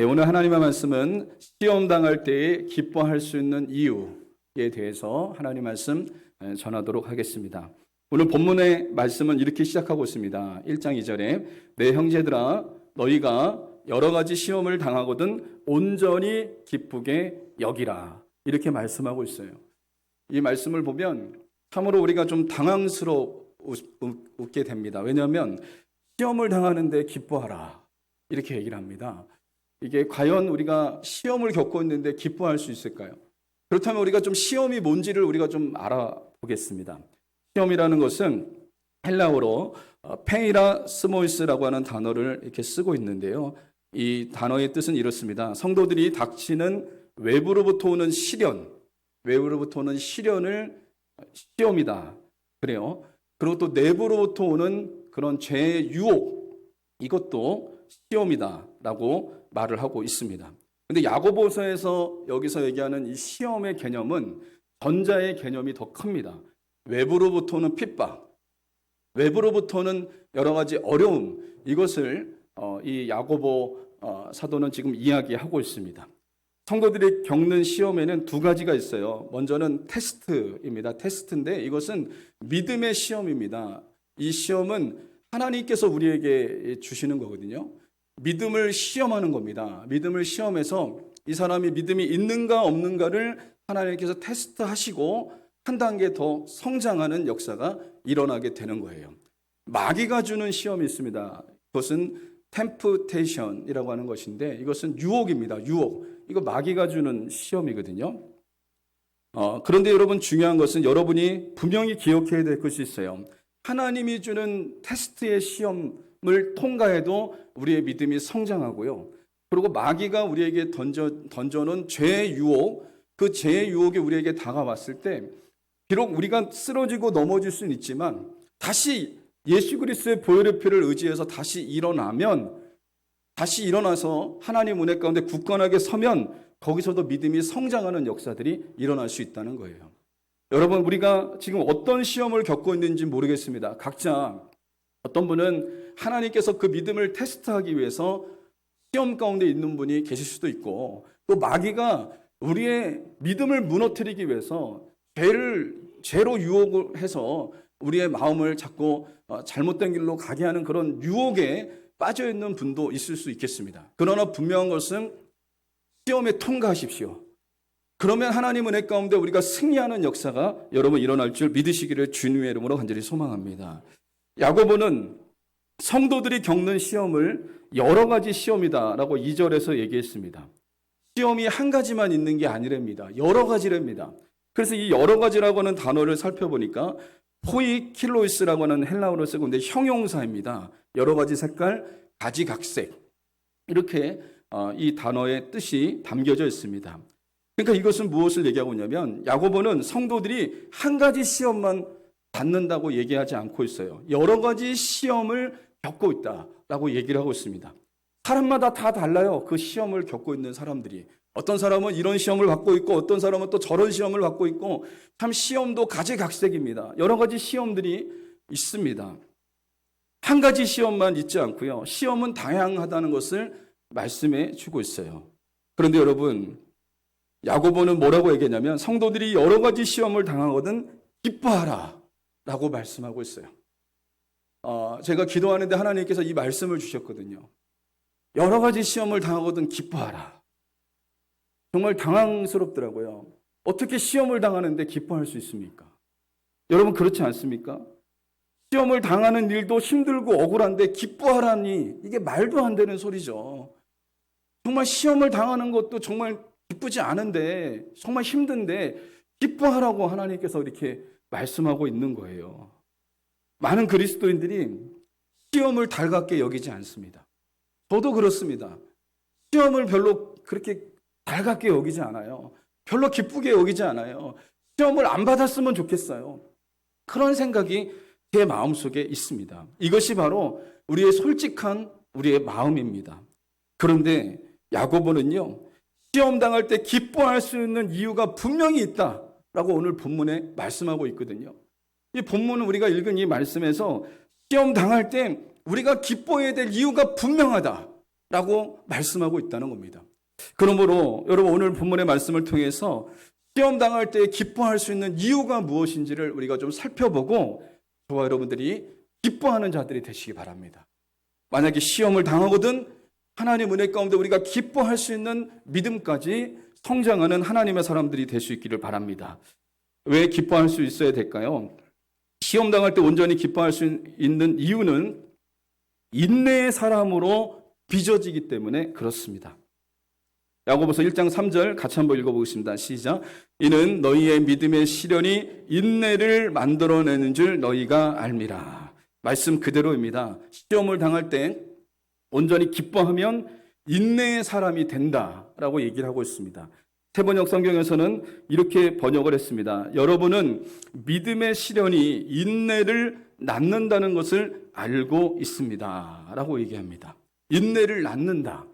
오늘 하나님의 말씀은 시험 당할 때에 기뻐할 수 있는 이유에 대해서 하나님 말씀 전하도록 하겠습니다. 오늘 본문의 말씀은 이렇게 시작하고 있습니다. 1장 2절에 내 형제들아 너희가 여러 가지 시험을 당하거든 온전히 기쁘게 여기라, 이렇게 말씀하고 있어요. 이 말씀을 보면 참으로 우리가 좀 당황스럽게 됩니다. 왜냐하면 시험을 당하는데 기뻐하라, 이렇게 얘기를 합니다. 이게 과연 우리가 시험을 겪고 있는데 기뻐할 수 있을까요? 그렇다면 우리가 좀 시험이 뭔지를 우리가 좀 알아보겠습니다. 시험이라는 것은 헬라어로 페이라스모이스라고 하는 단어를 이렇게 쓰고 있는데요. 이 단어의 뜻은 이렇습니다. 성도들이 닥치는 외부로부터 오는 시련을 시험이다, 그래요. 그리고 또 내부로부터 오는 그런 죄의 유혹, 이것도 시험이다라고 말을 하고 있습니다. 근데 야고보서에서 여기서 얘기하는 이 시험의 개념은 전자의 개념이 더 큽니다. 외부로부터는 핍박, 외부로부터는 여러 가지 어려움, 이것을 이 야고보 사도는 지금 이야기하고 있습니다. 성도들이 겪는 시험에는 두 가지가 있어요. 먼저는 테스트입니다. 테스트인데 이것은 믿음의 시험입니다. 이 시험은 하나님께서 우리에게 주시는 거거든요. 믿음을 시험하는 겁니다. 믿음을 시험해서 이 사람이 믿음이 있는가 없는가를 하나님께서 테스트하시고 한 단계 더 성장하는 역사가 일어나게 되는 거예요. 마귀가 주는 시험이 있습니다. 그것은 템프테이션이라고 하는 것인데 이것은 유혹입니다. 유혹. 이거 마귀가 주는 시험이거든요. 그런데 여러분, 중요한 것은 여러분이 분명히 기억해야 될 것이 있어요. 하나님이 주는 테스트의 시험을 통과해도 우리의 믿음이 성장하고요. 그리고 마귀가 우리에게 던져놓은 죄의 유혹, 그 죄의 유혹이 우리에게 다가왔을 때 비록 우리가 쓰러지고 넘어질 수는 있지만 다시 예수 그리스도의 보혈의 피를 의지해서 다시 일어나서 하나님 은혜 가운데 굳건하게 서면 거기서도 믿음이 성장하는 역사들이 일어날 수 있다는 거예요. 여러분, 우리가 지금 어떤 시험을 겪고 있는지 모르겠습니다. 각자 어떤 분은 하나님께서 그 믿음을 테스트하기 위해서 시험 가운데 있는 분이 계실 수도 있고, 또 마귀가 우리의 믿음을 무너뜨리기 위해서 죄로 유혹을 해서 우리의 마음을 자꾸 잘못된 길로 가게 하는 그런 유혹에 빠져 있는 분도 있을 수 있겠습니다. 그러나 분명한 것은 시험에 통과하십시오. 그러면 하나님 은혜 가운데 우리가 승리하는 역사가 여러분 일어날 줄 믿으시기를 주님의 이름으로 간절히 소망합니다. 야고보는 성도들이 겪는 시험을 여러 가지 시험이다라고 2절에서 얘기했습니다. 시험이 한 가지만 있는 게 아니랍니다. 여러 가지랍니다. 그래서 이 여러 가지라고 하는 단어를 살펴보니까 포이킬로이스라고 하는 헬라어로 쓰고 있는데 형용사입니다. 여러 가지 색깔, 가지각색, 이렇게 이 단어의 뜻이 담겨져 있습니다. 그러니까 이것은 무엇을 얘기하고 있냐면 야고보는 성도들이 한 가지 시험만 받는다고 얘기하지 않고 있어요. 여러 가지 시험을 겪고 있다라고 얘기를 하고 있습니다. 사람마다 다 달라요. 그 시험을 겪고 있는 사람들이. 어떤 사람은 이런 시험을 받고 있고 어떤 사람은 또 저런 시험을 받고 있고, 참 시험도 가지각색입니다. 여러 가지 시험들이 있습니다. 한 가지 시험만 있지 않고요. 시험은 다양하다는 것을 말씀해 주고 있어요. 그런데 여러분, 야고보는 뭐라고 얘기했냐면 성도들이 여러 가지 시험을 당하거든 기뻐하라 라고 말씀하고 있어요. 제가 기도하는데 하나님께서 이 말씀을 주셨거든요. 여러 가지 시험을 당하거든 기뻐하라. 정말 당황스럽더라고요. 어떻게 시험을 당하는데 기뻐할 수 있습니까? 여러분, 그렇지 않습니까? 시험을 당하는 일도 힘들고 억울한데 기뻐하라니, 이게 말도 안 되는 소리죠. 정말 시험을 당하는 것도 정말 기쁘지 않은데, 정말 힘든데 기뻐하라고 하나님께서 이렇게 말씀하고 있는 거예요. 많은 그리스도인들이 시험을 달갑게 여기지 않습니다. 저도 그렇습니다. 시험을 별로 그렇게 달갑게 여기지 않아요. 별로 기쁘게 여기지 않아요. 시험을 안 받았으면 좋겠어요. 그런 생각이 제 마음속에 있습니다. 이것이 바로 우리의 솔직한 우리의 마음입니다. 그런데 야고보는요, 시험 당할 때 기뻐할 수 있는 이유가 분명히 있다라고 오늘 본문에 말씀하고 있거든요. 이 본문은 우리가 읽은 이 말씀에서 시험 당할 때 우리가 기뻐해야 될 이유가 분명하다. 라고 말씀하고 있다는 겁니다. 그러므로 여러분 오늘 본문의 말씀을 통해서 시험 당할 때 기뻐할 수 있는 이유가 무엇인지를 우리가 좀 살펴보고 저와 여러분들이 기뻐하는 자들이 되시기 바랍니다. 만약에 시험을 당하거든 하나님 은혜 가운데 우리가 기뻐할 수 있는 믿음까지 성장하는 하나님의 사람들이 될 수 있기를 바랍니다. 왜 기뻐할 수 있어야 될까요? 시험 당할 때 온전히 기뻐할 수 있는 이유는 인내의 사람으로 빚어지기 때문에 그렇습니다. 야고보서 1장 3절 같이 한번 읽어보겠습니다. 시작. 이는 너희의 믿음의 시련이 인내를 만들어내는 줄 너희가 알미라. 말씀 그대로입니다. 시험을 당할 때 온전히 기뻐하면 인내의 사람이 된다라고 얘기를 하고 있습니다. 세번역 성경에서는 이렇게 번역을 했습니다. 여러분은 믿음의 시련이 인내를 낳는다는 것을 알고 있습니다. 라고 얘기합니다. 인내를 낳는다.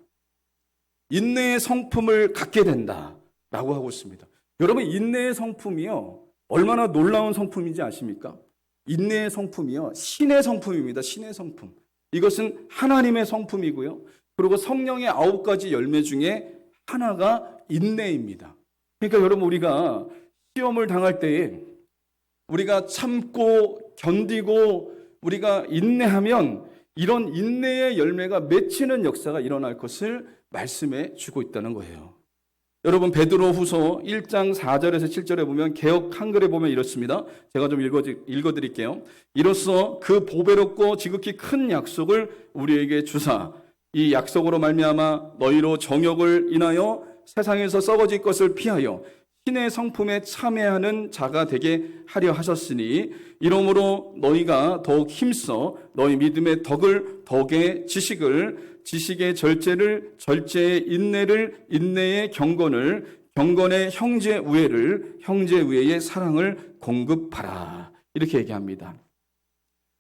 인내의 성품을 갖게 된다. 라고 하고 있습니다. 여러분, 인내의 성품이요. 얼마나 놀라운 성품인지 아십니까? 인내의 성품이요. 신의 성품입니다. 신의 성품. 이것은 하나님의 성품이고요. 그리고 성령의 9가지 열매 중에 하나가 인내입니다. 그러니까 여러분 우리가 시험을 당할 때에 우리가 참고 견디고 우리가 인내하면 이런 인내의 열매가 맺히는 역사가 일어날 것을 말씀해 주고 있다는 거예요. 여러분 베드로후서 1장 4절에서 7절에 보면 개역 한글에 보면 이렇습니다. 제가 좀 읽어드릴게요. 이로써 그 보배롭고 지극히 큰 약속을 우리에게 주사 이 약속으로 말미암아 너희로 정욕을 인하여 세상에서 썩어질 것을 피하여 신의 성품에 참여하는 자가 되게 하려 하셨으니 이러므로 너희가 더욱 힘써 너희 믿음의 덕을 덕의 지식의 절제를 절제의 인내를 인내의 경건을 경건의 형제 우애를 형제 우애의 사랑을 공급하라. 이렇게 얘기합니다.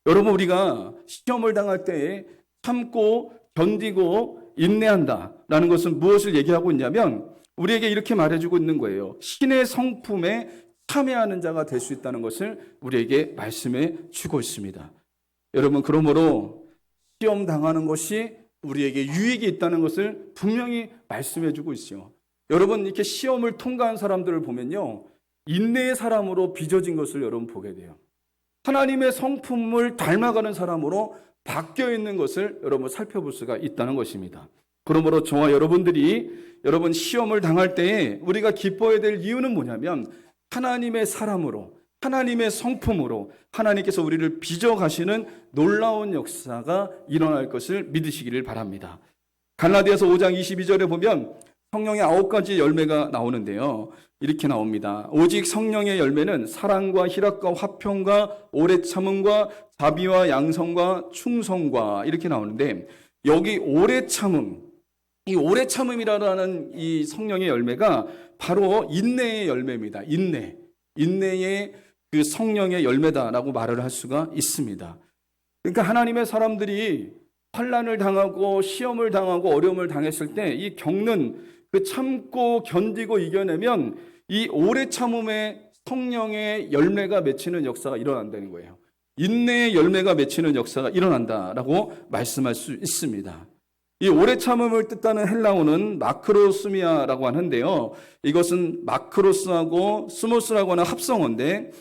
여러분 우리가 시험을 당할 때에 참고 견디고 인내한다라는 것은 무엇을 얘기하고 있냐면 우리에게 이렇게 말해주고 있는 거예요. 신의 성품에 참여하는 자가 될 수 있다는 것을 우리에게 말씀해 주고 있습니다. 여러분 그러므로 시험 당하는 것이 우리에게 유익이 있다는 것을 분명히 말씀해 주고 있어요. 여러분 이렇게 시험을 통과한 사람들을 보면요. 인내의 사람으로 빚어진 것을 여러분 보게 돼요. 하나님의 성품을 닮아가는 사람으로 바뀌어 있는 것을 여러분 살펴볼 수가 있다는 것입니다. 그러므로 저와 여러분들이 여러분 시험을 당할 때에 우리가 기뻐해야 될 이유는 뭐냐면 하나님의 사람으로 하나님의 성품으로 하나님께서 우리를 빚어가시는 놀라운 역사가 일어날 것을 믿으시기를 바랍니다. 갈라디아서 5장 22절에 보면 성령의 9가지 열매가 나오는데요. 이렇게 나옵니다. 오직 성령의 열매는 사랑과 희락과 화평과 오래 참음과 자비와 양성과 충성과 이렇게 나오는데 여기 오래 참음, 이 오래 참음이라는 이 성령의 열매가 바로 인내의 열매입니다. 인내의 그 성령의 열매다라고 말을 할 수가 있습니다. 그러니까 하나님의 사람들이 환난을 당하고 시험을 당하고 어려움을 당했을 때 이 겪는 그 참고 견디고 이겨내면 이 오래 참음의 성령의 열매가 맺히는 역사가 일어난다는 거예요. 인내의 열매가 맺히는 역사가 일어난다라고 말씀할 수 있습니다. 이 오래 참음을 뜻하는 헬라어는 마크로스미아라고 하는데요. 이것은 마크로스하고 스모스라고 하는 합성어인데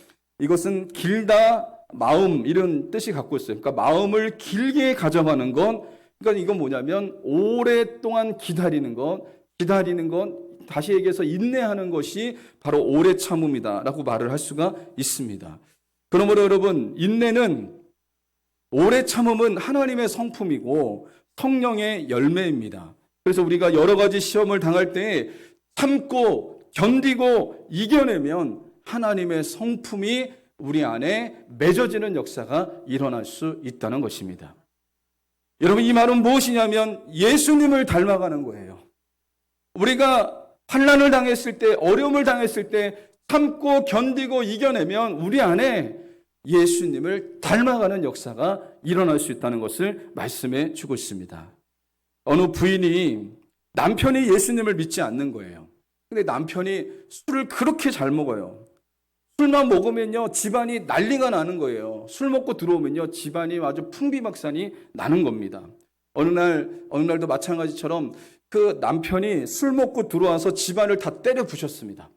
이것은 길다, 마음 이런 뜻이 갖고 있어요. 그러니까 마음을 길게 가져가는 건 그러니까 이건 뭐냐면 오랫동안 기다리는 것 다시 얘기해서 인내하는 것이 바로 오래 참음이다라고 말을 할 수가 있습니다. 그러므로 여러분 인내는 오래 참음은 하나님의 성품이고 성령의 열매입니다. 그래서 우리가 여러 가지 시험을 당할 때 참고 견디고 이겨내면 하나님의 성품이 우리 안에 맺어지는 역사가 일어날 수 있다는 것입니다. 여러분 이 말은 무엇이냐면 예수님을 닮아가는 거예요. 우리가 환난을 당했을 때 어려움을 당했을 때 참고 견디고 이겨내면 우리 안에 예수님을 닮아가는 역사가 일어날 수 있다는 것을 말씀해 주고 있습니다. 어느 부인이 남편이 예수님을 믿지 않는 거예요. 근데 남편이 술을 그렇게 잘 먹어요. 술만 먹으면요 집안이 난리가 나는 거예요. 술 먹고 들어오면요 집안이 아주 풍비박산이 나는 겁니다. 어느 날도 마찬가지처럼 그 남편이 술 먹고 들어와서 집안을 다 때려 부셨습니다.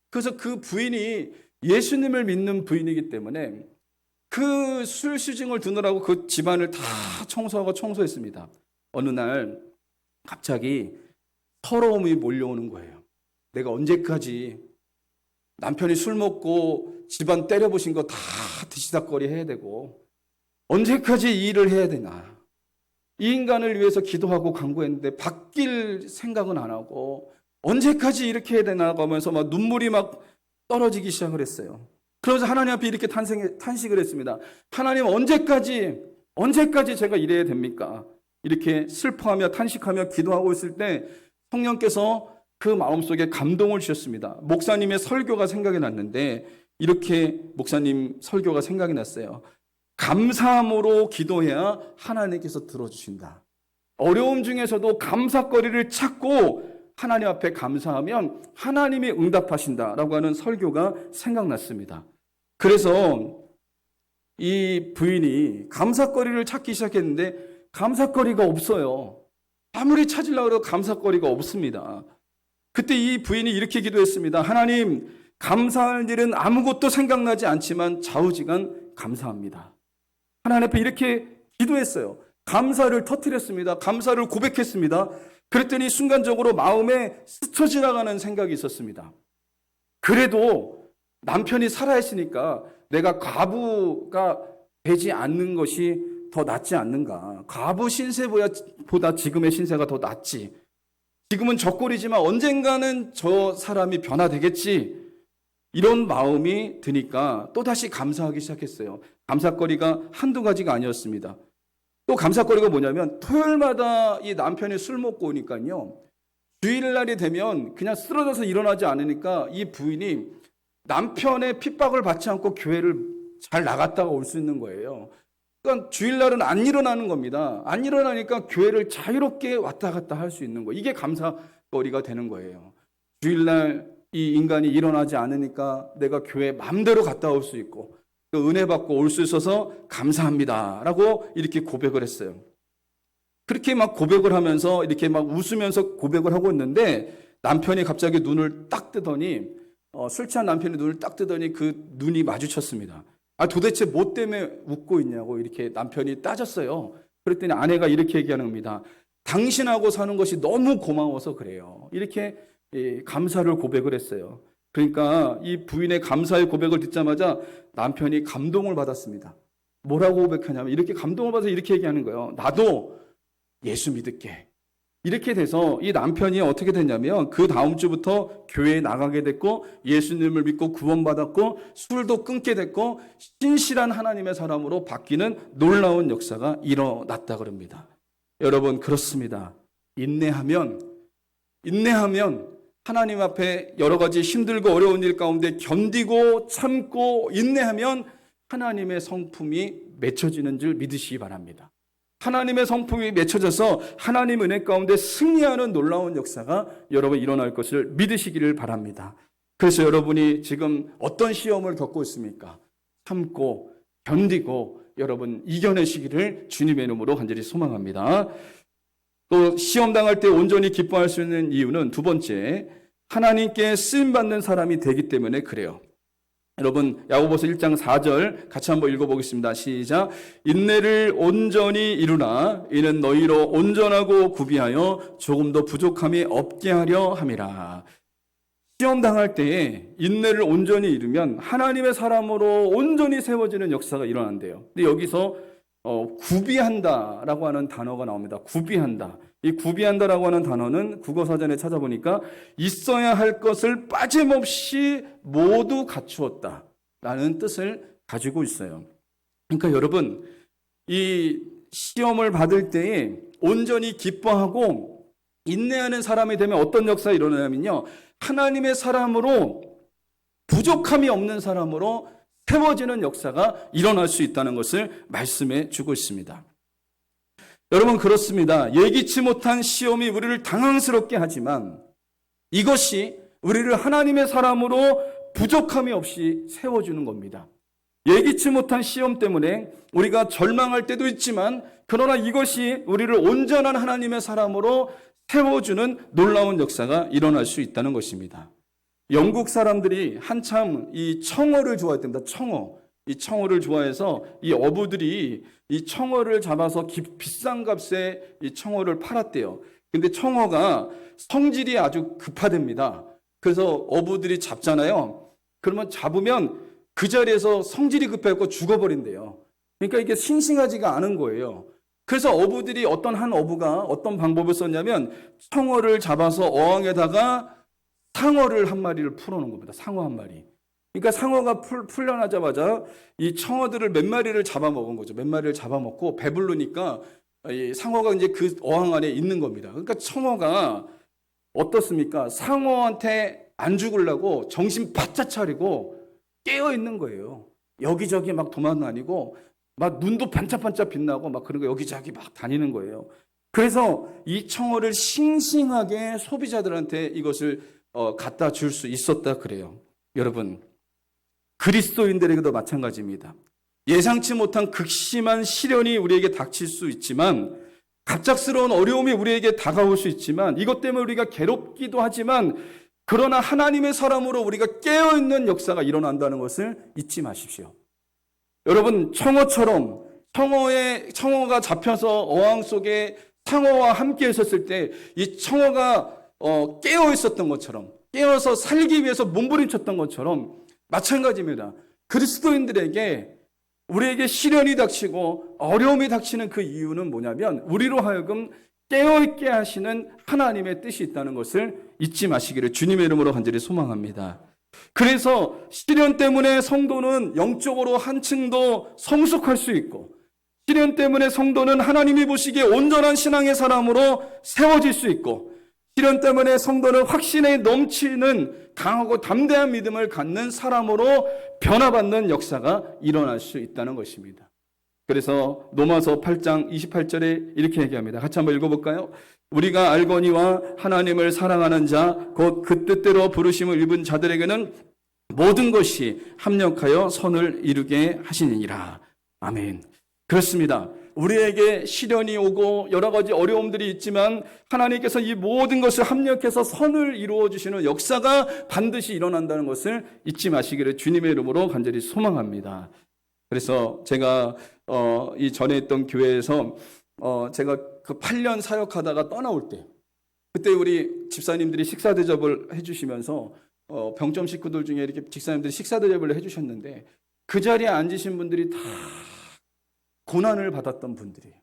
그래서 그 부인이 예수님을 믿는 부인이기 때문에 그 술 시중을 두느라고 그 집안을 다 청소하고 청소했습니다. 어느 날 갑자기 서러움이 몰려오는 거예요. 내가 언제까지 남편이 술 먹고 집안 때려부신 거 다 뒤치다꺼리 해야 되고 언제까지 이 일을 해야 되나. 이 인간을 위해서 기도하고 간구했는데 바뀔 생각은 안 하고 언제까지 이렇게 해야 되나 하면서 막 눈물이 막 떨어지기 시작을 했어요. 그러면서 하나님 앞에 이렇게 탄식을 했습니다. 하나님 언제까지 제가 이래야 됩니까? 이렇게 슬퍼하며 탄식하며 기도하고 있을 때 성령께서 그 마음속에 감동을 주셨습니다. 목사님의 설교가 생각이 났는데 이렇게 목사님 설교가 생각이 났어요. 감사함으로 기도해야 하나님께서 들어주신다. 어려움 중에서도 감사거리를 찾고 하나님 앞에 감사하면 하나님이 응답하신다라고 하는 설교가 생각났습니다. 그래서 이 부인이 감사거리를 찾기 시작했는데 감사거리가 없어요. 아무리 찾으려고 해도 감사거리가 없습니다. 그때 이 부인이 이렇게 기도했습니다. 하나님, 감사할 일은 아무것도 생각나지 않지만 좌우지간 감사합니다. 하나님 앞에 이렇게 기도했어요. 감사를 터뜨렸습니다. 감사를 고백했습니다. 그랬더니 순간적으로 마음에 스쳐 지나가는 생각이 있었습니다. 그래도 남편이 살아있으니까 내가 과부가 되지 않는 것이 더 낫지 않는가. 과부 신세보다 지금의 신세가 더 낫지. 지금은 젖골이지만 언젠가는 저 사람이 변화되겠지. 이런 마음이 드니까 또다시 감사하기 시작했어요. 감사거리가 한두 가지가 아니었습니다. 또 감사거리가 뭐냐면 토요일마다 이 남편이 술 먹고 오니까요. 주일날이 되면 그냥 쓰러져서 일어나지 않으니까 이 부인이 남편의 핍박을 받지 않고 교회를 잘 나갔다가 올 수 있는 거예요. 그러니까 주일날은 안 일어나는 겁니다. 안 일어나니까 교회를 자유롭게 왔다 갔다 할 수 있는 거예요. 이게 감사거리가 되는 거예요. 주일날 이 인간이 일어나지 않으니까 내가 교회 마음대로 갔다 올 수 있고 그 은혜 받고 올 수 있어서 감사합니다 라고 이렇게 고백을 했어요. 그렇게 막 고백을 하면서 이렇게 막 웃으면서 고백을 하고 있는데 남편이 갑자기 눈을 딱 뜨더니 술 취한 남편이 눈을 딱 뜨더니 그 눈이 마주쳤습니다. 도대체 뭐 때문에 웃고 있냐고 이렇게 남편이 따졌어요. 그랬더니 아내가 이렇게 얘기하는 겁니다. 당신하고 사는 것이 너무 고마워서 그래요. 이렇게 감사를 고백을 했어요. 그러니까 이 부인의 감사의 고백을 듣자마자 남편이 감동을 받았습니다. 뭐라고 고백하냐면 이렇게 감동을 받아서 이렇게 얘기하는 거예요. 나도 예수 믿을게. 이렇게 돼서 이 남편이 어떻게 됐냐면 그 다음 주부터 교회에 나가게 됐고 예수님을 믿고 구원받았고 술도 끊게 됐고 신실한 하나님의 사람으로 바뀌는 놀라운 역사가 일어났다 그럽니다. 여러분 그렇습니다. 인내하면 하나님 앞에 여러 가지 힘들고 어려운 일 가운데 견디고 참고 인내하면 하나님의 성품이 맺혀지는 줄 믿으시기 바랍니다. 하나님의 성품이 맺혀져서 하나님 은혜 가운데 승리하는 놀라운 역사가 여러분 일어날 것을 믿으시기를 바랍니다. 그래서 여러분이 지금 어떤 시험을 겪고 있습니까? 참고 견디고 여러분 이겨내시기를 주님의 이름으로 간절히 소망합니다. 또 시험 당할 때 온전히 기뻐할 수 있는 이유는 두 번째, 하나님께 쓰임받는 사람이 되기 때문에 그래요. 여러분 야고보서 1장 4절 같이 한번 읽어보겠습니다. 시작. 인내를 온전히 이루나 이는 너희로 온전하고 구비하여 조금도 부족함이 없게 하려 함이라. 시험 당할 때에 인내를 온전히 이루면 하나님의 사람으로 온전히 세워지는 역사가 일어난대요. 근데 여기서 구비한다라고 하는 단어가 나옵니다. 구비한다. 이 구비한다라고 하는 단어는 국어사전에 찾아보니까 있어야 할 것을 빠짐없이 모두 갖추었다라는 뜻을 가지고 있어요. 그러니까 여러분 이 시험을 받을 때에 온전히 기뻐하고 인내하는 사람이 되면 어떤 역사가 일어나냐면요. 하나님의 사람으로 부족함이 없는 사람으로 세워지는 역사가 일어날 수 있다는 것을 말씀해 주고 있습니다. 여러분 그렇습니다. 예기치 못한 시험이 우리를 당황스럽게 하지만 이것이 우리를 하나님의 사람으로 부족함이 없이 세워주는 겁니다. 예기치 못한 시험 때문에 우리가 절망할 때도 있지만 그러나 이것이 우리를 온전한 하나님의 사람으로 세워주는 놀라운 역사가 일어날 수 있다는 것입니다. 영국 사람들이 한참 이 청어를 좋아했답니다. 청어. 이 청어를 좋아해서 이 어부들이 이 청어를 잡아서 비싼 값에 이 청어를 팔았대요. 근데 청어가 성질이 아주 급하답니다. 그래서 어부들이 잡잖아요. 그러면 잡으면 그 자리에서 성질이 급해서 죽어버린대요. 그러니까 이게 싱싱하지가 않은 거예요. 그래서 어부들이 한 어부가 어떤 방법을 썼냐면 청어를 잡아서 어항에다가 상어를 한 마리를 풀어놓은 겁니다. 상어 한 마리. 그러니까 상어가 풀려나자마자 이 청어들을 몇 마리를 잡아먹은 거죠. 몇 마리를 잡아먹고 배부르니까 이 상어가 이제 그 어항 안에 있는 겁니다. 그러니까 청어가 어떻습니까? 상어한테 안 죽으려고 정신 바짝 차리고 깨어 있는 거예요. 여기저기 막 도망다니고 막 눈도 반짝반짝 빛나고 막 그런 거 여기저기 막 다니는 거예요. 그래서 이 청어를 싱싱하게 소비자들한테 이것을 갖다 줄 수 있었다 그래요. 여러분, 그리스도인들에게도 마찬가지입니다. 예상치 못한 극심한 시련이 우리에게 닥칠 수 있지만, 갑작스러운 어려움이 우리에게 다가올 수 있지만, 이것 때문에 우리가 괴롭기도 하지만, 그러나 하나님의 사람으로 우리가 깨어있는 역사가 일어난다는 것을 잊지 마십시오. 여러분, 청어처럼 청어가 잡혀서 어항 속에 상어와 함께 있었을 때 이 청어가 깨어 있었던 것처럼, 깨어서 살기 위해서 몸부림쳤던 것처럼 마찬가지입니다. 그리스도인들에게 우리에게 시련이 닥치고 어려움이 닥치는 그 이유는 뭐냐면 우리로 하여금 깨어있게 하시는 하나님의 뜻이 있다는 것을 잊지 마시기를 주님의 이름으로 간절히 소망합니다. 그래서 시련 때문에 성도는 영적으로 한층 더 성숙할 수 있고, 시련 때문에 성도는 하나님이 보시기에 온전한 신앙의 사람으로 세워질 수 있고, 시련 때문에 성도는 확신에 넘치는 강하고 담대한 믿음을 갖는 사람으로 변화받는 역사가 일어날 수 있다는 것입니다. 그래서 로마서 8장 28절에 이렇게 얘기합니다. 같이 한번 읽어볼까요? 우리가 알거니와 하나님을 사랑하는 자, 곧 그 뜻대로 부르심을 입은 자들에게는 모든 것이 합력하여 선을 이루게 하시니라. 아멘. 그렇습니다. 우리에게 시련이 오고 여러 가지 어려움들이 있지만 하나님께서 이 모든 것을 합력해서 선을 이루어 주시는 역사가 반드시 일어난다는 것을 잊지 마시기를 주님의 이름으로 간절히 소망합니다. 그래서 제가 이 전에 있던 교회에서 제가 그 8년 사역하다가 떠나올 때, 그때 우리 집사님들이 식사 대접을 해주시면서 병점 식구들 중에 이렇게 집사님들이 식사 대접을 해주셨는데 그 자리에 앉으신 분들이 다 고난을 받았던 분들이에요.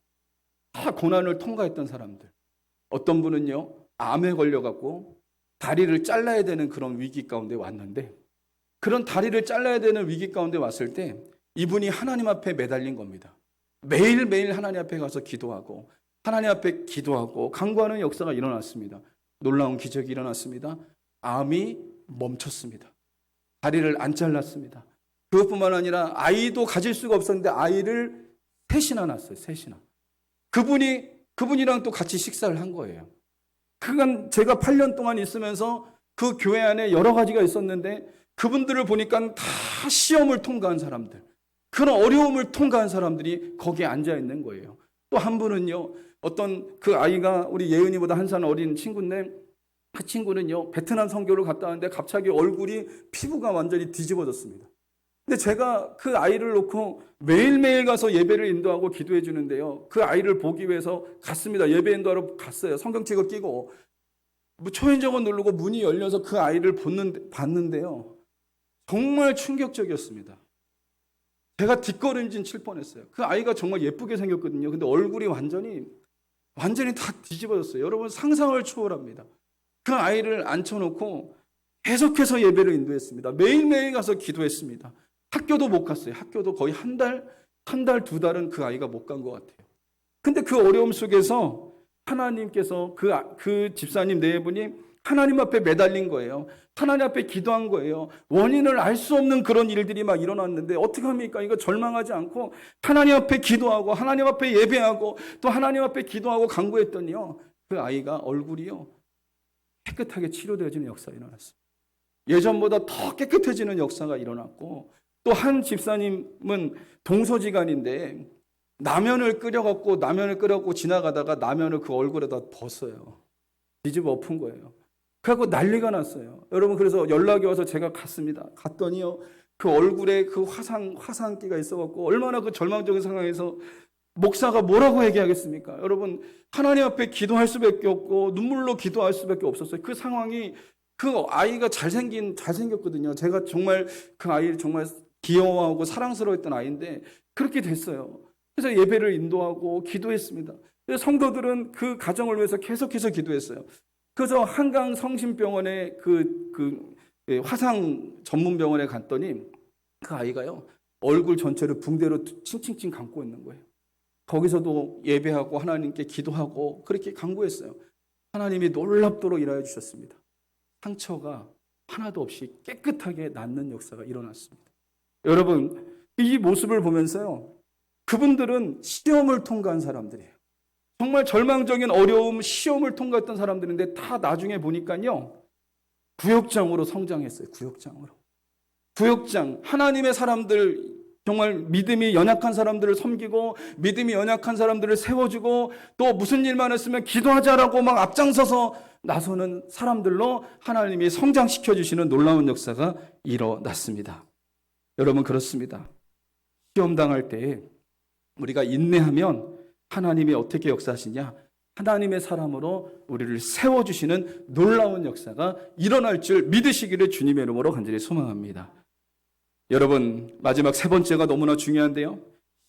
다 고난을 통과했던 사람들. 어떤 분은요, 암에 걸려갖고 다리를 잘라야 되는 그런 위기 가운데 왔는데, 그런 다리를 잘라야 되는 위기 가운데 왔을 때 이분이 하나님 앞에 매달린 겁니다. 매일매일 하나님 앞에 가서 기도하고 하나님 앞에 기도하고 간구하는 역사가 일어났습니다. 놀라운 기적이 일어났습니다. 암이 멈췄습니다. 다리를 안 잘랐습니다. 그것뿐만 아니라 아이도 가질 수가 없었는데 아이를 셋이나 낳았어요. 셋이나. 그분이랑 또 같이 식사를 한 거예요. 그간 제가 8년 동안 있으면서 그 교회 안에 여러 가지가 있었는데 그분들을 보니까 다 시험을 통과한 사람들, 그런 어려움을 통과한 사람들이 거기에 앉아 있는 거예요. 또 한 분은요, 어떤 그 아이가 우리 예은이보다 한 살 어린 친구인데 그 친구는요, 베트남 선교를 갔다 왔는데 갑자기 얼굴이 피부가 완전히 뒤집어졌습니다. 근데 제가 그 아이를 놓고 매일매일 가서 예배를 인도하고 기도해 주는데요. 그 아이를 보기 위해서 갔습니다. 예배 인도하러 갔어요. 성경책을 끼고. 초인종을 누르고 문이 열려서 그 아이를 봤는데요. 정말 충격적이었습니다. 제가 뒷걸음질 칠 뻔했어요. 그 아이가 정말 예쁘게 생겼거든요. 근데 얼굴이 완전히 다 뒤집어졌어요. 여러분, 상상을 초월합니다. 그 아이를 앉혀놓고 계속해서 예배를 인도했습니다. 매일매일 가서 기도했습니다. 학교도 못 갔어요. 학교도 거의 한 달, 두 달은 그 아이가 못 간 것 같아요. 근데 그 어려움 속에서 하나님께서 그 집사님 네 분이 하나님 앞에 매달린 거예요. 하나님 앞에 기도한 거예요. 원인을 알 수 없는 그런 일들이 막 일어났는데 어떻게 합니까? 이거 절망하지 않고 하나님 앞에 기도하고 하나님 앞에 예배하고 또 하나님 앞에 기도하고 간구했더니요, 그 아이가 얼굴이요 깨끗하게 치료되어지는 역사가 일어났어요. 예전보다 더 깨끗해지는 역사가 일어났고, 또 한 집사님은 동서지간인데 라면을 끓여갖고 지나가다가 라면을 그 얼굴에다 벗어요. 뒤집어 엎은 거예요. 그래갖고 난리가 났어요. 여러분, 그래서 연락이 와서 제가 갔습니다. 갔더니요, 그 얼굴에 그 화상기가 있어갖고 얼마나 그 절망적인 상황에서 목사가 뭐라고 얘기하겠습니까? 여러분, 하나님 앞에 기도할 수밖에 없고 눈물로 기도할 수밖에 없었어요. 그 상황이, 그 아이가 잘생겼거든요. 제가 정말 그 아이를 정말 귀여워하고 사랑스러웠던 아이인데 그렇게 됐어요. 그래서 예배를 인도하고 기도했습니다. 성도들은 그 가정을 위해서 계속해서 기도했어요. 그래서 한강 성심병원에 화상 전문 병원에 갔더니 그 아이가요, 얼굴 전체를 붕대로 칭칭칭 감고 있는 거예요. 거기서도 예배하고 하나님께 기도하고 그렇게 간구했어요. 하나님이 놀랍도록 일하여 주셨습니다. 상처가 하나도 없이 깨끗하게 낫는 역사가 일어났습니다. 여러분, 이 모습을 보면서요, 그분들은 시험을 통과한 사람들이에요. 정말 절망적인 어려움, 시험을 통과했던 사람들인데 다 나중에 보니까요, 구역장으로 성장했어요. 구역장. 하나님의 사람들, 정말 믿음이 연약한 사람들을 섬기고 믿음이 연약한 사람들을 세워주고 또 무슨 일만 했으면 기도하자라고 막 앞장서서 나서는 사람들로 하나님이 성장시켜 주시는 놀라운 역사가 일어났습니다. 여러분, 그렇습니다. 시험 당할 때 우리가 인내하면 하나님이 어떻게 역사하시냐? 하나님의 사람으로 우리를 세워주시는 놀라운 역사가 일어날 줄 믿으시기를 주님의 이름으로 간절히 소망합니다. 여러분, 마지막 세 번째가 너무나 중요한데요.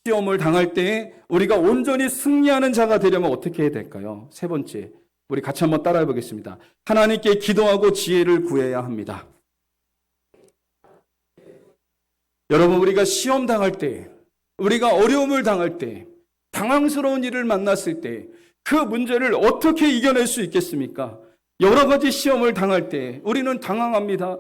시험을 당할 때 우리가 온전히 승리하는 자가 되려면 어떻게 해야 될까요? 세 번째, 우리 같이 한번 따라해 보겠습니다. 하나님께 기도하고 지혜를 구해야 합니다. 여러분, 우리가 시험 당할 때, 우리가 어려움을 당할 때, 당황스러운 일을 만났을 때 그 문제를 어떻게 이겨낼 수 있겠습니까? 여러 가지 시험을 당할 때 우리는 당황합니다.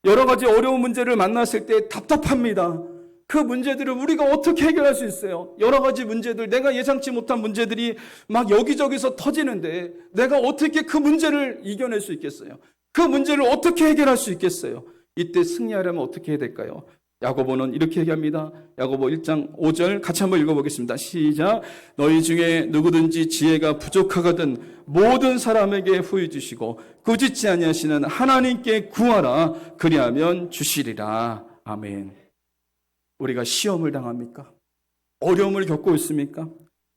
여러 가지 어려운 문제를 만났을 때 답답합니다. 그 문제들을 우리가 어떻게 해결할 수 있어요? 여러 가지 문제들, 내가 예상치 못한 문제들이 막 여기저기서 터지는데 내가 어떻게 그 문제를 이겨낼 수 있겠어요? 그 문제를 어떻게 해결할 수 있겠어요? 이때 승리하려면 어떻게 해야 될까요? 야고보는 이렇게 얘기합니다. 야고보 1장 5절 같이 한번 읽어보겠습니다. 시작. 너희 중에 누구든지 지혜가 부족하거든 모든 사람에게 후히 주시고 꾸짖지 아니하시는 하나님께 구하라. 그리하면 주시리라. 아멘. 우리가 시험을 당합니까? 어려움을 겪고 있습니까?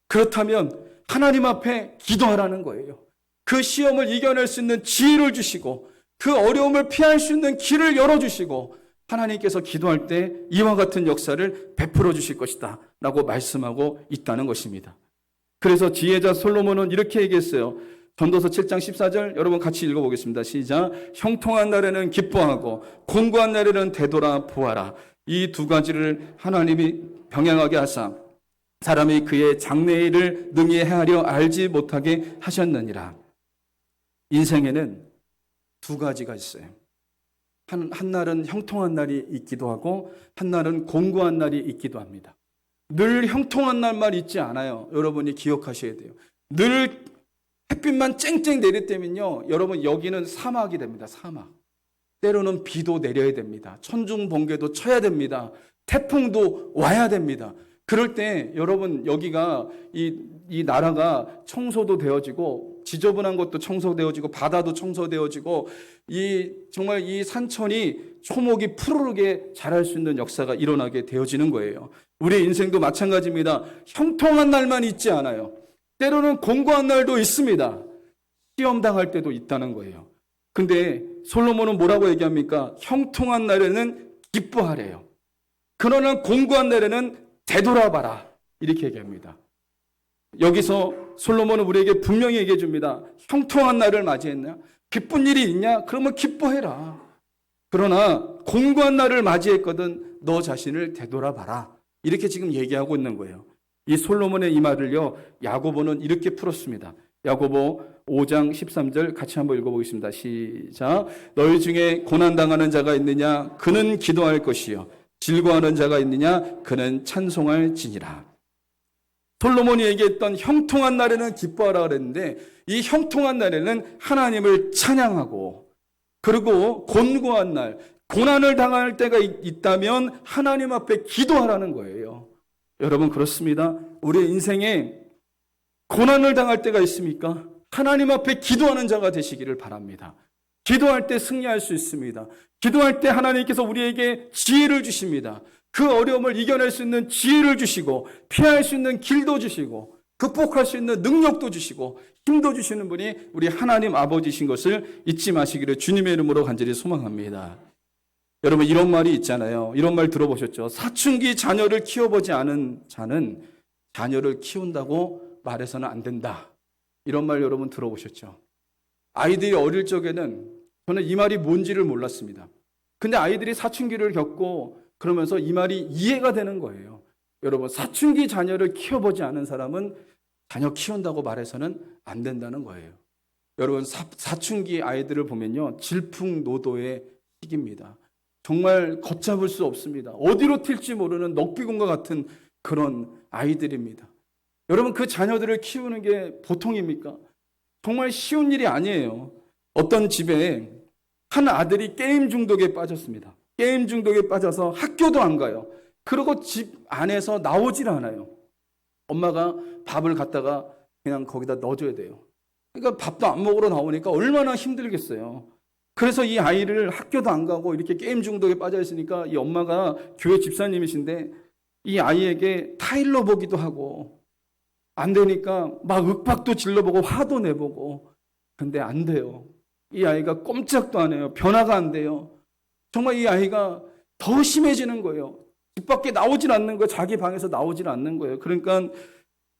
그렇다면 하나님 앞에 기도하라는 거예요. 그 시험을 이겨낼 수 있는 지혜를 주시고 그 어려움을 피할 수 있는 길을 열어주시고 하나님께서 기도할 때 이와 같은 역사를 베풀어 주실 것이다 라고 말씀하고 있다는 것입니다. 그래서 지혜자 솔로몬은 이렇게 얘기했어요. 전도서 7장 14절 여러분 같이 읽어보겠습니다. 시작. 형통한 날에는 기뻐하고 곤고한 날에는 되돌아 보아라. 이 두 가지를 하나님이 병행하게 하사 사람이 그의 장래의 일을 능히 헤아려 알지 못하게 하셨느니라. 인생에는 두 가지가 있어요. 한 날은 형통한 날이 있기도 하고 한 날은 곤고한 날이 있기도 합니다. 늘 형통한 날만 있지 않아요. 여러분이 기억하셔야 돼요. 늘 햇빛만 쨍쨍 내릴 때면요, 여러분 여기는 사막이 됩니다. 사막. 때로는 비도 내려야 됩니다. 천둥 번개도 쳐야 됩니다. 태풍도 와야 됩니다. 그럴 때 여러분 여기가 이 나라가 청소도 되어지고 지저분한 것도 청소되어지고 바다도 청소되어지고 정말 이 산천이 초목이 푸르르게 자랄 수 있는 역사가 일어나게 되어지는 거예요. 우리의 인생도 마찬가지입니다. 형통한 날만 있지 않아요. 때로는 곤고한 날도 있습니다. 시험 당할 때도 있다는 거예요. 근데 솔로몬은 뭐라고 얘기합니까? 형통한 날에는 기뻐하래요. 그러나 곤고한 날에는 되돌아봐라. 이렇게 얘기합니다. 여기서 솔로몬은 우리에게 분명히 얘기해 줍니다. 형통한 날을 맞이했냐? 기쁜 일이 있냐? 그러면 기뻐해라. 그러나 곤고한 날을 맞이했거든 너 자신을 되돌아봐라. 이렇게 지금 얘기하고 있는 거예요. 이 솔로몬의 이 말을요, 야고보는 이렇게 풀었습니다. 야고보 5장 13절 같이 한번 읽어보겠습니다. 시작. 너희 중에 고난당하는 자가 있느냐? 그는 기도할 것이요. 즐거워하는 자가 있느냐? 그는 찬송할지니라. 솔로몬이 얘기했던 형통한 날에는 기뻐하라 그랬는데 이 형통한 날에는 하나님을 찬양하고, 그리고 곤고한 날, 고난을 당할 때가 있다면 하나님 앞에 기도하라는 거예요. 여러분 그렇습니다. 우리의 인생에 고난을 당할 때가 있습니까? 하나님 앞에 기도하는 자가 되시기를 바랍니다. 기도할 때 승리할 수 있습니다. 기도할 때 하나님께서 우리에게 지혜를 주십니다. 그 어려움을 이겨낼 수 있는 지혜를 주시고 피할 수 있는 길도 주시고 극복할 수 있는 능력도 주시고 힘도 주시는 분이 우리 하나님 아버지신 것을 잊지 마시기를 주님의 이름으로 간절히 소망합니다. 여러분, 이런 말이 있잖아요. 이런 말 들어보셨죠? 사춘기 자녀를 키워보지 않은 자는 자녀를 키운다고 말해서는 안 된다. 이런 말 여러분 들어보셨죠? 아이들이 어릴 적에는 저는 이 말이 뭔지를 몰랐습니다. 근데 아이들이 사춘기를 겪고 그러면서 이 말이 이해가 되는 거예요. 여러분, 사춘기 자녀를 키워보지 않은 사람은 자녀 키운다고 말해서는 안 된다는 거예요. 여러분, 사춘기 아이들을 보면요, 질풍노도의 시기입니다. 정말 걷잡을 수 없습니다. 어디로 튈지 모르는 넋비공과 같은 그런 아이들입니다. 여러분, 그 자녀들을 키우는 게 보통입니까? 정말 쉬운 일이 아니에요. 어떤 집에 한 아들이 게임 중독에 빠졌습니다. 게임 중독에 빠져서 학교도 안 가요. 그리고 집 안에서 나오질 않아요. 엄마가 밥을 갖다가 그냥 거기다 넣어줘야 돼요. 그러니까 밥도 안 먹으러 나오니까 얼마나 힘들겠어요. 그래서 이 아이를 학교도 안 가고 이렇게 게임 중독에 빠져 있으니까 이 엄마가 교회 집사님이신데 이 아이에게 타일러 보기도 하고 안 되니까 막 윽박도 질러보고 화도 내보고, 근데 안 돼요. 이 아이가 꼼짝도 안 해요. 변화가 안 돼요. 정말 이 아이가 더 심해지는 거예요. 집 밖에 나오질 않는 거예요. 자기 방에서 나오질 않는 거예요. 그러니까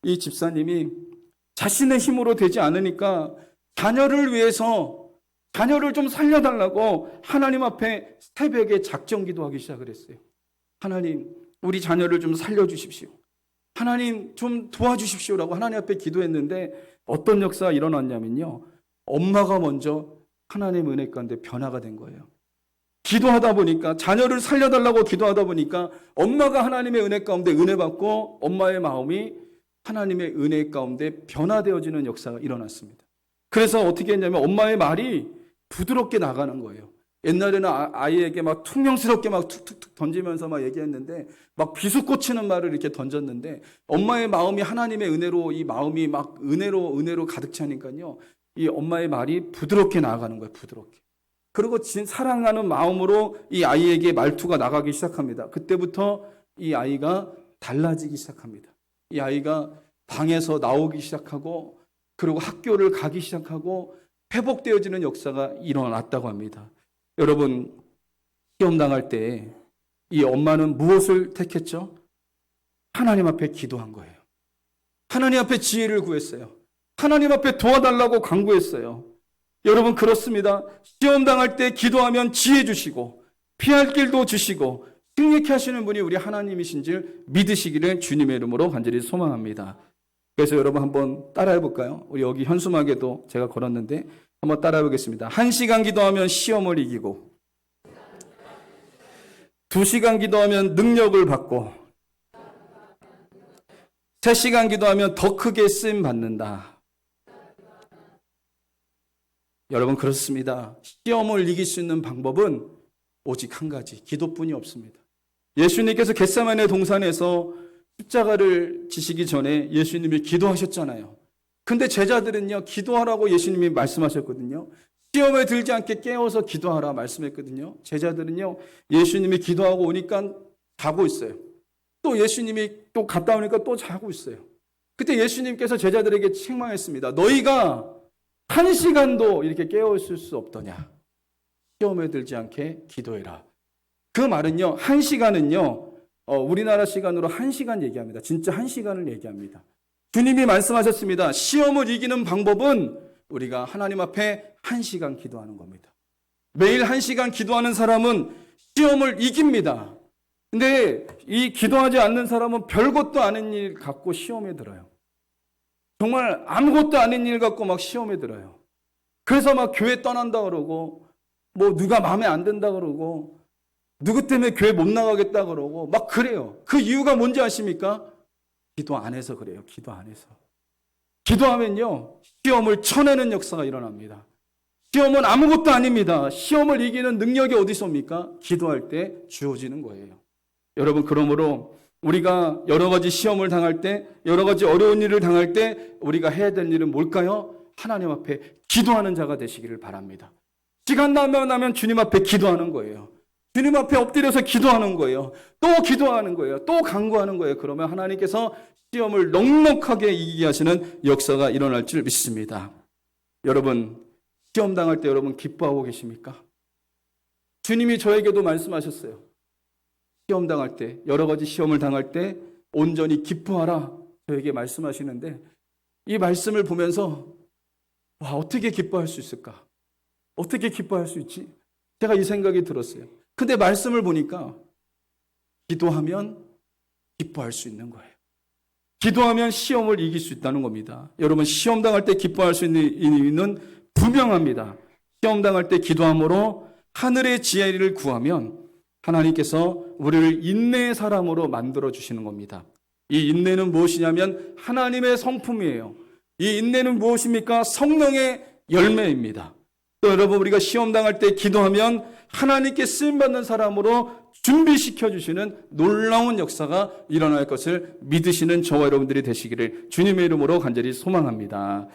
이 집사님이 자신의 힘으로 되지 않으니까 자녀를 위해서 자녀를 좀 살려달라고 하나님 앞에 새벽에 작정 기도하기 시작을 했어요. 하나님, 우리 자녀를 좀 살려주십시오. 하나님 좀 도와주십시오라고 하나님 앞에 기도했는데 어떤 역사가 일어났냐면요, 엄마가 먼저 하나님의 은혜 가운데 변화가 된 거예요. 기도하다 보니까, 자녀를 살려달라고 기도하다 보니까 엄마가 하나님의 은혜 가운데 은혜 받고 엄마의 마음이 하나님의 은혜 가운데 변화되어지는 역사가 일어났습니다. 그래서 어떻게 했냐면 엄마의 말이 부드럽게 나가는 거예요. 옛날에는 아이에게 막 퉁명스럽게 막 툭툭툭 던지면서 막 얘기했는데, 막 비수꽂히는 말을 이렇게 던졌는데, 엄마의 마음이 하나님의 은혜로, 이 마음이 막 은혜로 가득 차니까요, 이 엄마의 말이 부드럽게 나아가는 거예요. 부드럽게. 그리고 사랑하는 마음으로 이 아이에게 말투가 나가기 시작합니다. 그때부터 이 아이가 달라지기 시작합니다. 이 아이가 방에서 나오기 시작하고, 그리고 학교를 가기 시작하고 회복되어지는 역사가 일어났다고 합니다. 여러분, 시험 당할 때 이 엄마는 무엇을 택했죠? 하나님 앞에 기도한 거예요. 하나님 앞에 지혜를 구했어요. 하나님 앞에 도와달라고 간구했어요. 여러분, 그렇습니다. 시험 당할 때 기도하면 지혜 주시고 피할 길도 주시고 승리케 하시는 분이 우리 하나님이신 줄 믿으시기를 주님의 이름으로 간절히 소망합니다. 그래서 여러분 한번 따라해 볼까요? 우리 여기 현수막에도 제가 걸었는데 한번 따라해 보겠습니다. 1시간 기도하면 시험을 이기고, 2시간 기도하면 능력을 받고, 3시간 기도하면 더 크게 쓰임 받는다. 여러분, 그렇습니다. 시험을 이길 수 있는 방법은 오직 한 가지, 기도뿐이 없습니다. 예수님께서 겟세마네 동산에서 십자가를 지시기 전에 예수님이 기도하셨잖아요. 근데 제자들은요, 기도하라고 예수님이 말씀하셨거든요. 시험에 들지 않게 깨워서 기도하라 말씀했거든요. 제자들은요, 예수님이 기도하고 오니까 자고 있어요. 또 예수님이 또 갔다 오니까 또 자고 있어요. 그때 예수님께서 제자들에게 책망했습니다. 너희가 1시간도 이렇게 깨어있을 수 없더냐. 시험에 들지 않게 기도해라. 그 말은요, 1시간은요, 우리나라 시간으로 1시간 얘기합니다. 진짜 1시간을 얘기합니다. 주님이 말씀하셨습니다. 시험을 이기는 방법은 우리가 하나님 앞에 1시간 기도하는 겁니다. 매일 1시간 기도하는 사람은 시험을 이깁니다. 근데 이 기도하지 않는 사람은 별것도 아닌 일 갖고 시험에 들어요. 정말 아무것도 아닌 일 갖고 막 시험에 들어요. 그래서 막 교회 떠난다 그러고, 뭐 누가 마음에 안 든다 그러고, 누구 때문에 교회 못 나가겠다 그러고 막 그래요. 그 이유가 뭔지 아십니까? 기도 안 해서 그래요. 기도 안 해서. 기도하면요, 시험을 쳐내는 역사가 일어납니다. 시험은 아무것도 아닙니다. 시험을 이기는 능력이 어디서 옵니까? 기도할 때 주어지는 거예요. 여러분, 그러므로 우리가 여러 가지 시험을 당할 때, 여러 가지 어려운 일을 당할 때 우리가 해야 될 일은 뭘까요? 하나님 앞에 기도하는 자가 되시기를 바랍니다. 시간 나면 주님 앞에 기도하는 거예요. 주님 앞에 엎드려서 기도하는 거예요. 또 기도하는 거예요. 또 간구하는 거예요. 그러면 하나님께서 시험을 넉넉하게 이기게 하시는 역사가 일어날 줄 믿습니다. 여러분, 시험 당할 때 여러분 기뻐하고 계십니까? 주님이 저에게도 말씀하셨어요. 시험 당할 때, 여러 가지 시험을 당할 때 온전히 기뻐하라 저에게 말씀하시는데, 이 말씀을 보면서 와, 어떻게 기뻐할 수 있을까? 어떻게 기뻐할 수 있지? 제가 이 생각이 들었어요. 근데 말씀을 보니까 기도하면 기뻐할 수 있는 거예요. 기도하면 시험을 이길 수 있다는 겁니다. 여러분, 시험 당할 때 기뻐할 수 있는 이유는 분명합니다. 시험 당할 때 기도함으로 하늘의 지혜를 구하면 하나님께서 우리를 인내의 사람으로 만들어 주시는 겁니다. 이 인내는 무엇이냐면 하나님의 성품이에요. 이 인내는 무엇입니까? 성령의 열매입니다. 또 여러분, 우리가 시험 당할 때 기도하면 하나님께 쓰임받는 사람으로 준비시켜 주시는 놀라운 역사가 일어날 것을 믿으시는 저와 여러분들이 되시기를 주님의 이름으로 간절히 소망합니다.